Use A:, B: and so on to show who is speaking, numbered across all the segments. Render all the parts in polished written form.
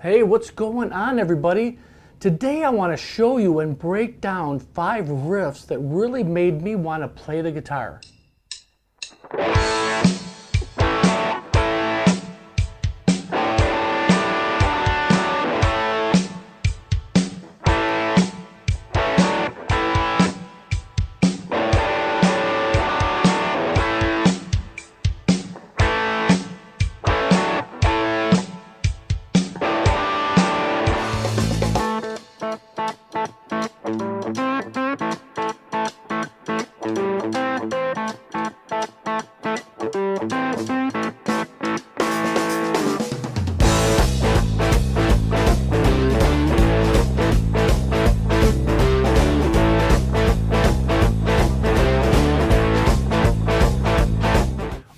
A: Hey, what's going on, everybody? Today I want to show you and break down 5 riffs that really made me want to play the guitar.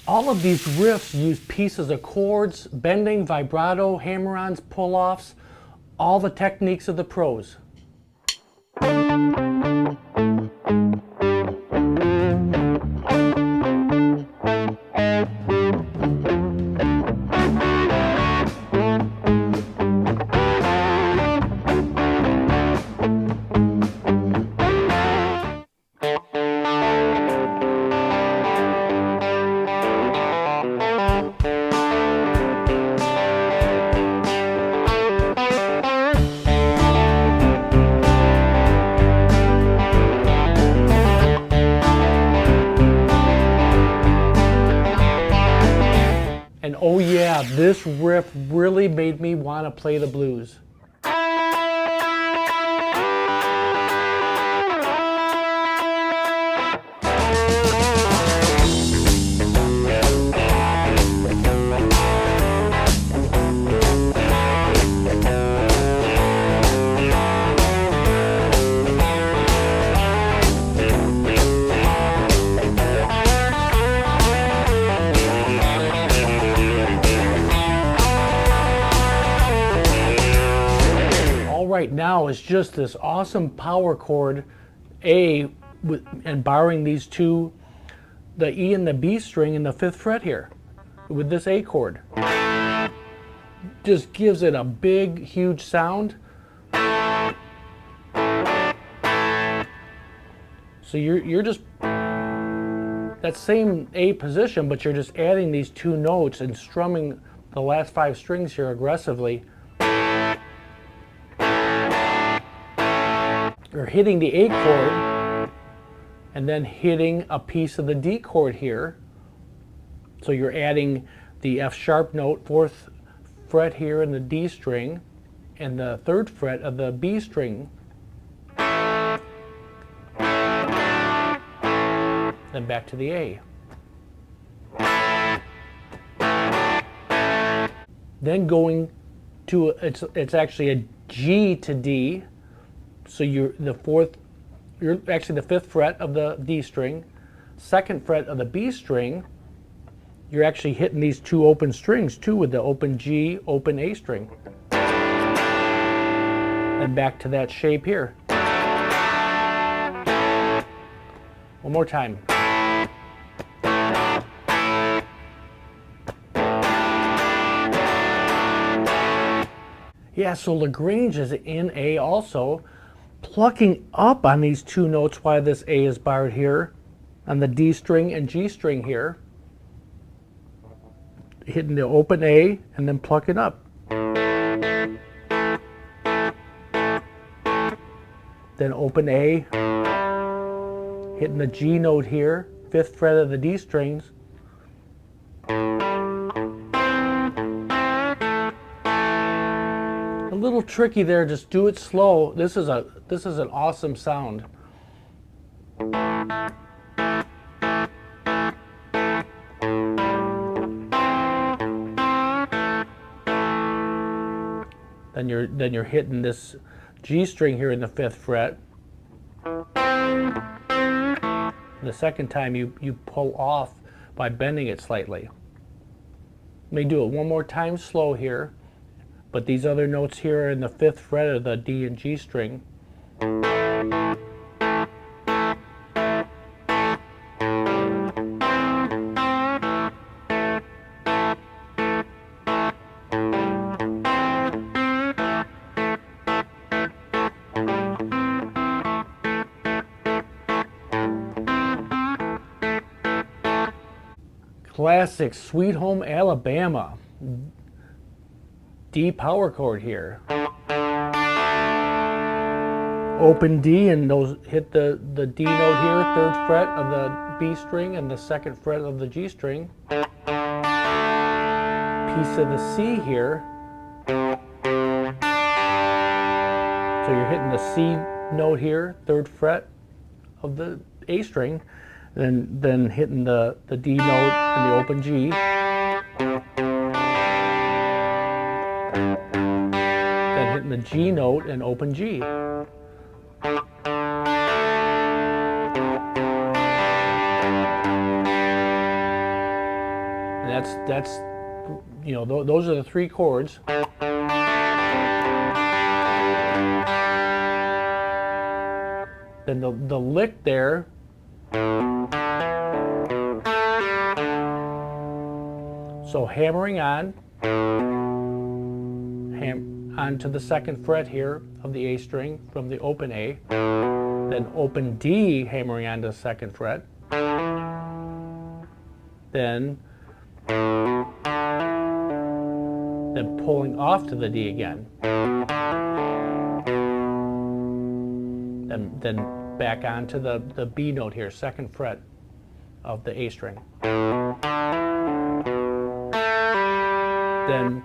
A: All of these riffs use pieces of chords, bending, vibrato, hammer-ons, pull-offs, all the techniques of the pros. And oh yeah, this riff really made me want to play the blues. Right now is just this awesome power chord A and borrowing these two, the E and the B string in the 5th fret here with this A chord. Just gives it a big, huge sound. So you're just that same A position, but you're just adding these 2 notes and strumming the last 5 strings here aggressively. You're hitting the A chord and then hitting a piece of the D chord here. So you're adding the F sharp note, 4th fret here in the D string, and the 3rd fret of the B string. Then back to the A. Then going to, it's actually a G to D. So you're actually the 5th fret of the D string, 2nd fret of the B string. You're actually hitting these 2 open strings too with the open G, open A string. And back to that shape here. One more time. Yeah, so Grange is in A also. Plucking up on these 2 notes while this A is barred here on the D string and G string here, hitting the open A and then plucking up. Then open A, hitting the G note here, 5th fret of the D strings. A little tricky there, just do it slow. This is an awesome sound. Then you're hitting this G string here in the 5th fret. The second time you pull off by bending it slightly. Let me do it one more time slow here. But these other notes here are in the 5th fret of the D and G string. classic Sweet Home Alabama D power chord here. Open D, and those hit the D note here, 3rd fret of the B string and the 2nd fret of the G string. Piece of the C here. So you're hitting the C note here, 3rd fret of the A string, then hitting the D note and the open G. Then hitting the G note and open G. And that's you know, those are the 3 chords. Then the lick there, so hammering on, onto the 2nd fret here of the A string from the open A, then open D, hammering onto the 2nd fret, then pulling off to the D again, then back onto the B note here, 2nd fret of the A string. Then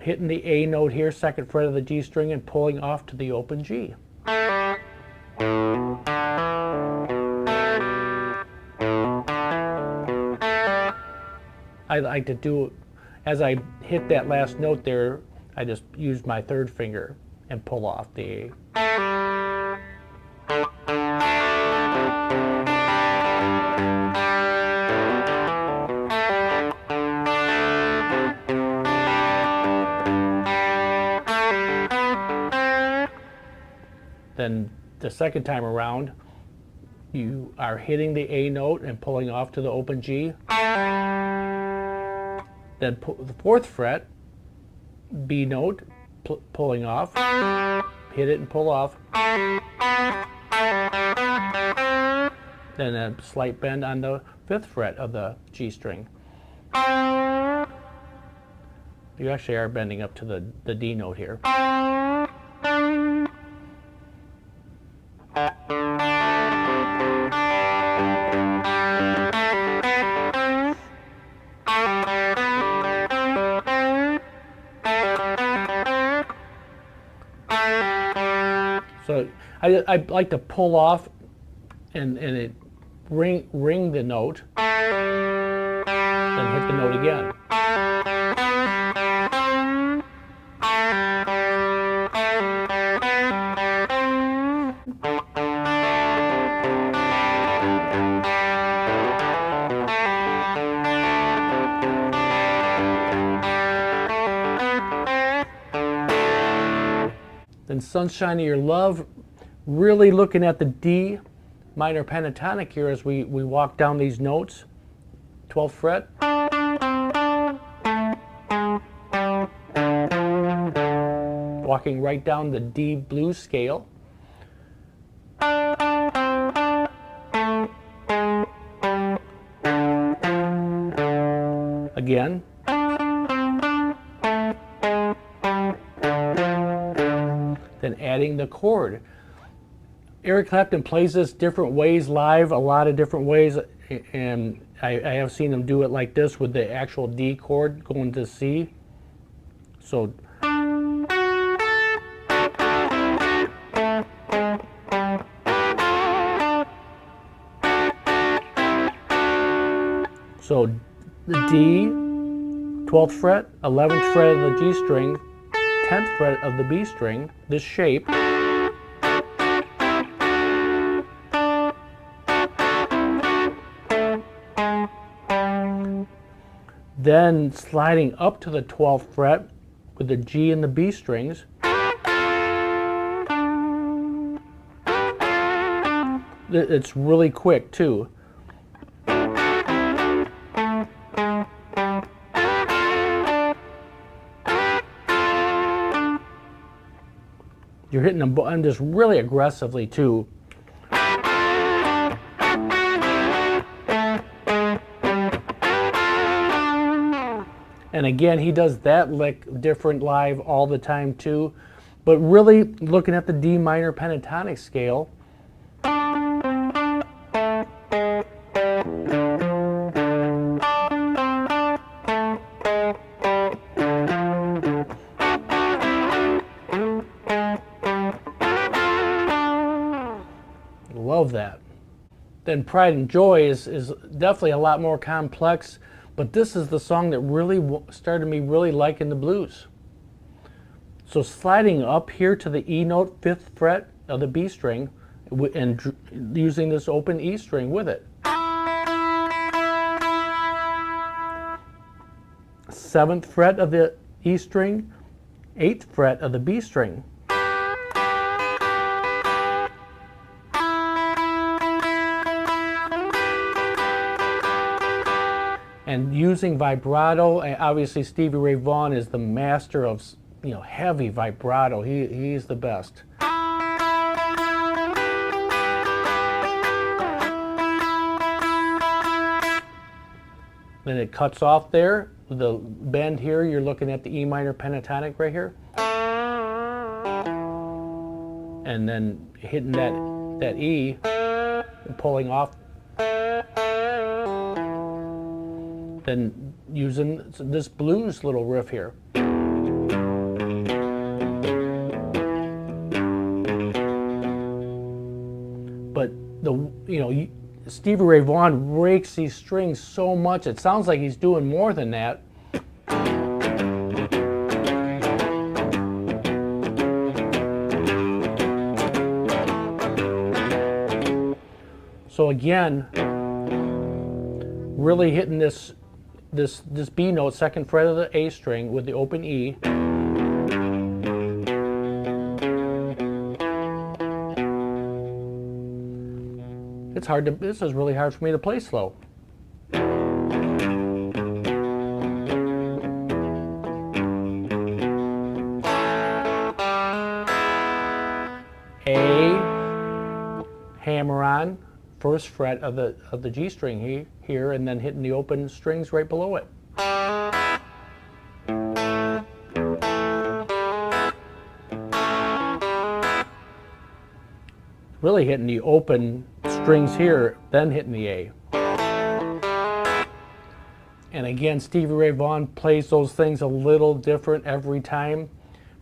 A: hitting the A note here, 2nd fret of the G string, and pulling off to the open G. I like to do, as I hit that last note there, I just use my 3rd finger and pull off the A. Then the 2nd time around, you are hitting the A note and pulling off to the open G. Then the 4th fret, B note, pulling off, hit it and pull off. Then a slight bend on the 5th fret of the G string. You actually are bending up to the D note here. So I like to pull off and it ring the note, then hit the note again. Then Sunshine of Your Love, really looking at the D minor pentatonic here as we walk down these notes. 12th fret. Walking right down the D blues scale. Again. Then adding the chord. Eric Clapton plays this different ways live, a lot of different ways, and I have seen him do it like this with the actual D chord going to C. So the D, 12th fret, 11th fret of the G string, 10th fret of the B string, this shape. Then sliding up to the 12th fret with the G and the B strings. It's really quick too. You're hitting them and just really aggressively too. And again, he does that lick different live all the time too. But really, looking at the D minor pentatonic scale, love that. Then Pride and Joy is definitely a lot more complex, but this is the song that really started me really liking the blues. So sliding up here to the E note, 5th fret of the B string, and using this open E string with it. 7th fret of the E string, 8th fret of the B string. And using vibrato, and obviously Stevie Ray Vaughan is the master of, you know, heavy vibrato. He's the best. Then it cuts off there. The bend here, you're looking at the E minor pentatonic right here. And then hitting that E and pulling off. Then using this blues little riff here. But Stevie Ray Vaughan rakes these strings so much, it sounds like he's doing more than that. So again, really hitting this B note, 2nd fret of the A string with the open E. This is really hard for me to play slow. A, hammer on, 1st fret of the G string here, and then hitting the open strings right below it. Really hitting the open strings here, then hitting the A. And again, Stevie Ray Vaughan plays those things a little different every time,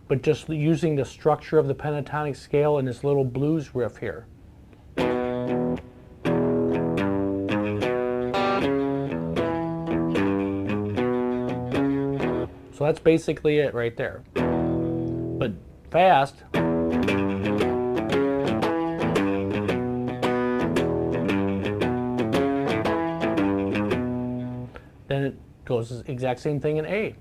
A: but just using the structure of the pentatonic scale and this little blues riff here. So that's basically it right there. But fast. Then it goes the exact same thing in A.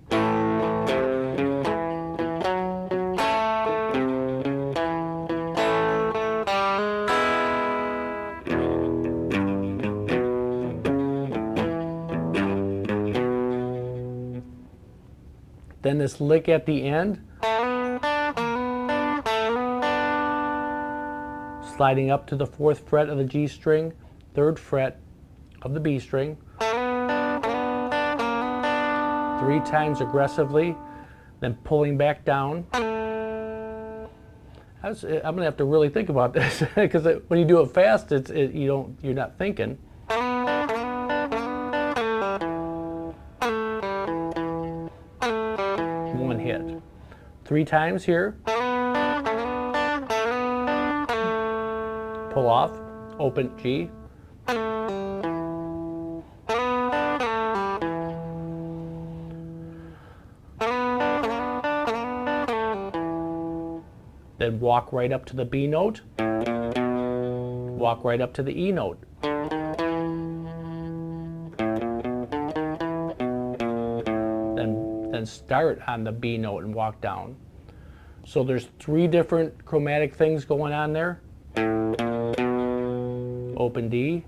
A: Then this lick at the end, sliding up to the 4th fret of the G string, 3rd fret of the B string, 3 times aggressively, then pulling back down. I'm gonna have to really think about this because when you do it fast, you're not thinking. One hit. 3 times here. Pull off, open G. Then walk right up to the B note. Walk right up to the E note. Then start on the B note and walk down. So there's 3 different chromatic things going on there. Open D,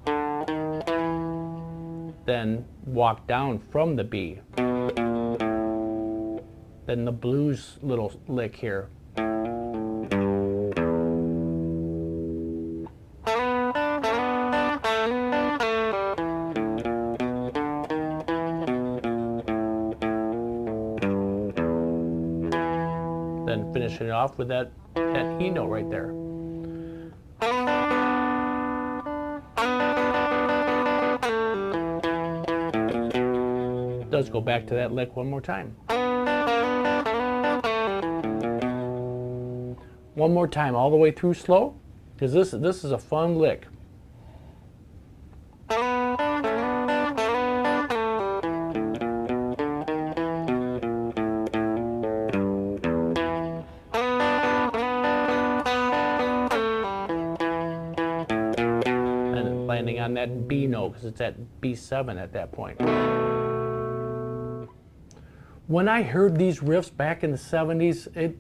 A: then walk down from the B. Then the blues little lick here. Then finishing it off with that E note right there. It does go back to that lick one more time. One more time, all the way through slow, because this is a fun lick. And landing on that B note, because it's at B7 at that point. When I heard these riffs back in the 70s, it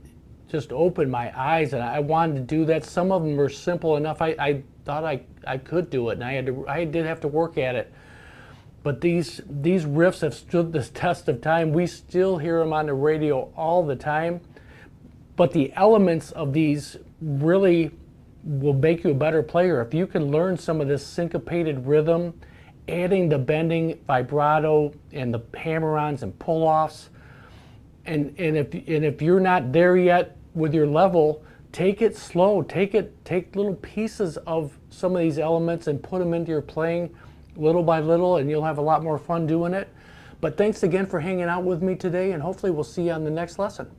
A: just opened my eyes, and I wanted to do that. Some of them were simple enough. I thought I could do it, and I did have to work at it. But these riffs have stood the test of time. We still hear them on the radio all the time. But the elements of these really will make you a better player. If you can learn some of this syncopated rhythm, adding the bending, vibrato, and the hammer-ons and pull-offs, and if you're not there yet with your level, take it slow. Take little pieces of some of these elements and put them into your playing little by little, and you'll have a lot more fun doing it. But thanks again for hanging out with me today, and hopefully we'll see you on the next lesson.